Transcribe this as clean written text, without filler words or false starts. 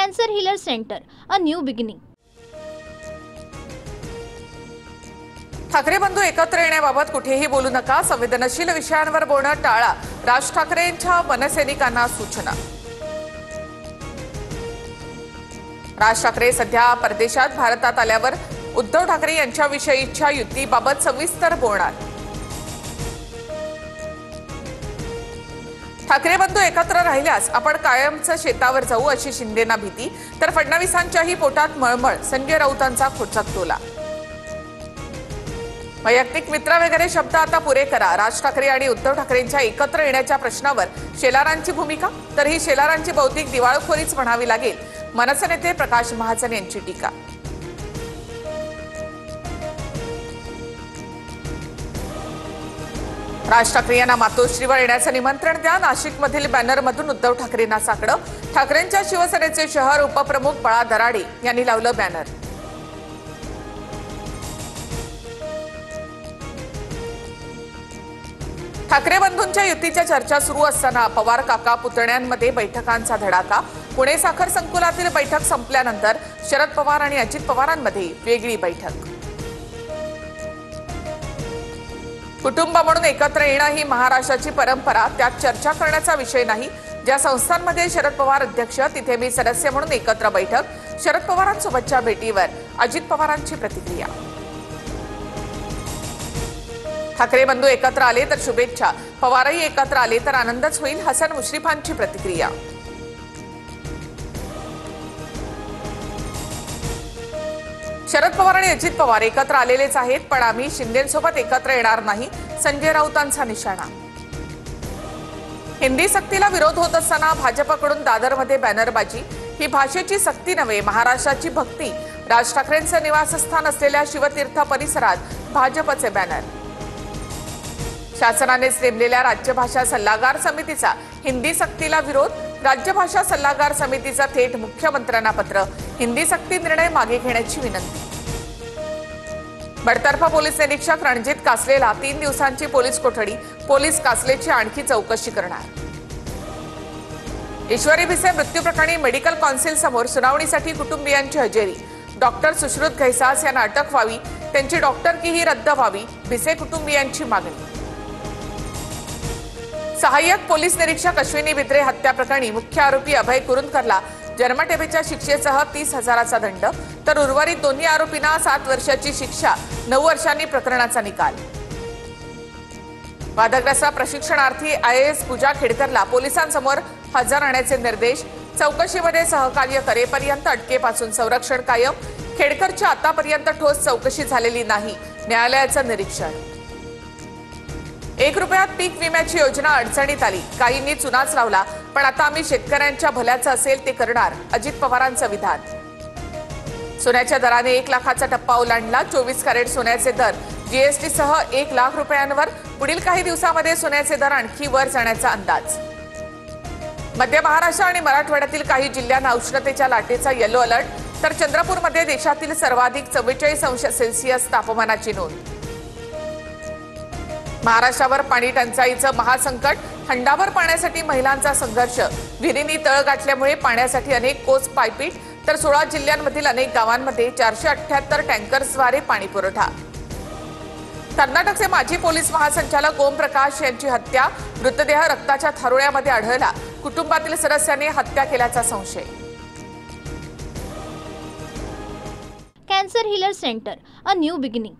Cancer Healer Center, a new beginning. Thackeray बंधू एकत्र येण्याबाबत कुठेही बोलू नका, संवेदनशील विषयांवर बोलणं टाळा, राज ठाकरेंच्या मनसैनिकांना सूचना। राज ठाकरे सध्या परदेशात, भारतात आल्यावर उद्धव ठाकरे यांच्याविषयीच्या युतीबाबत सविस्तर बोलणार। ठाकरे बंधू एकत्र राहिल्यास आपण कायमच शेतावर जाऊ अशी शिंदेना भीती, तर फडणवीसांच्याही पोटात मळमळ, संजय राऊतांचा खोचात टोला। वैयक्तिक मित्र वगैरे शब्द आता पुरे करा, राज ठाकरे आणि उद्धव ठाकरेंच्या एकत्र येण्याच्या प्रश्नावर शेलारांची भूमिका, तर ही शेलारांची बौद्धिक दिवाळखोरीच म्हणावी लागेल, मनसे नेते प्रकाश महाजन यांची टीका। राज ठाकरे यांना मातोश्रीवर येण्याचं निमंत्रण द्या, नाशिकमधील बॅनरमधून उद्धव ठाकरेंना साकडं, ठाकरेंच्या शिवसेनेचे शहर उपप्रमुख बाळा दराडे यांनी लावलं बॅनर। ठाकरे बंधूंच्या युतीच्या चर्चा सुरू असताना पवार काका पुतण्यांमध्ये बैठकांचा धडाका, पुणे साखर संकुलातील बैठक संपल्यानंतर शरद पवार आणि अजित पवारांमध्ये वेगळी बैठक। कुटुंब म्हणून एकत्र येणं ही महाराष्ट्राची परंपरा, त्यात चर्चा करण्याचा विषय नाही। ज्या संस्थांमध्ये शरद पवार अध्यक्ष, तिथे मी सदस्य म्हणून एकत्र बैठक, शरद पवारांसोबतच्या भेटीवर अजित पवारांची प्रतिक्रिया। ठाकरे बंधू एकत्र आले तर शुभेच्छा, पवारही एकत्र आले तर आनंदच होईल, हसन मुश्रीफांची प्रतिक्रिया। शरद पवार आणि अजित पवार एकत्र आलेलेच आहेत, पण आम्ही शिंदेसोबत एकत्र येणार नाही, संजय राऊतांचा निशाणा। हिंदी सक्तीला विरोध होत असताना भाजपकडून दादरमध्ये बॅनरबाजी, ही भाषेची सक्ती नव्हे, महाराष्ट्राची भक्ती, राज ठाकरेंचं निवासस्थान असलेल्या शिवतीर्थ परिसरात भाजपचे बॅनर। शासनानेच नेमलेल्या राज्यभाषा सल्लागार समितीचा हिंदी सक्तीला विरोध, राज्यभाषा सल्लागार समितीचा थेट मुख्यमंत्र्यांना पत्र, हिंदी सक्ती निर्णय मागे घेण्याची विनंती। बडतर्फ पोलीस निरीक्षक रणजित कासलेला 3 दिवसांची पोलीस कोठडी, पोलीस कासलेची आणखी चौकशी करणार। ईश्वरी भिसे मृत्यू प्रकरणी मेडिकल कौन्सिल समोर सुनावणीसाठी कुटुंबियांची हजेरी, डॉक्टर सुश्रुत घैसास यांना अटक व्हावी, त्यांची डॉक्टरकीही रद्द व्हावी, भिसे कुटुंबियांची मागणी। सहाय्यक पोलीस निरीक्षक अश्विनी भित्रे हत्या प्रकरणी मुख्य आरोपी अभय कुरुंदकरला जन्मठेपेच्या शिक्षेसह 30,000चा दंड, तर उर्वरित दोन्ही आरोपींना 7 वर्षाची शिक्षा, 9 वर्षांनी प्रकरणाचा निकाल। वादग्रस्त प्रशिक्षणार्थी IAS पूजा खेडकरला पोलिसांसमोर हजर राहण्याचे निर्देश, चौकशीमध्ये सहकार्य करेपर्यंत अटकेपासून संरक्षण कायम, खेडकरची आतापर्यंत ठोस चौकशी झालेली नाही, न्यायालयाचं निरीक्षण। 1 रुपयात पीक विम्याची योजना अडचणीत आली, काहींनी चुनाच लावला, पण आता आम्ही शेतकऱ्यांच्या भल्याचं असेल ते करणार, अजित पवारांचं विधान। सोन्याच्या दराने 1 लाखाचा टप्पा ओलांडला, 24 कॅरेट सोन्याचे दर GST सह 1 लाख रुपयांवर, पुढील काही दिवसांमध्ये सोन्याचे दर आणखी वर जाण्याचा अंदाज। मध्य महाराष्ट्र आणि मराठवाड्यातील काही जिल्ह्यांना उष्णतेच्या लाटेचा येलो अलर्ट, तर चंद्रपूरमध्ये देशातील सर्वाधिक 44°C तापमानाची नोंद। महाराष्ट्रावर पाणी टंचाईचं महासंकट, हंडाभर पाण्यासाठी महिलांचा संघर्ष, विहिरींनी तळ गाठल्यामुळे पाण्यासाठी अनेक कोस पायपीट, तर 16 जिल्ह्यांमधील अनेक गावांमध्ये 478 टँकर्सद्वारे पाणी पुरवठा। कर्नाटकचे माजी पोलीस महासंचालक ओम प्रकाश यांची हत्या, मृतदेह रक्ताच्या थारोळ्यामध्ये आढळला, कुटुंबातील सदस्यांनी हत्या केल्याचा संशय। Cancer Healer Center, a new beginning.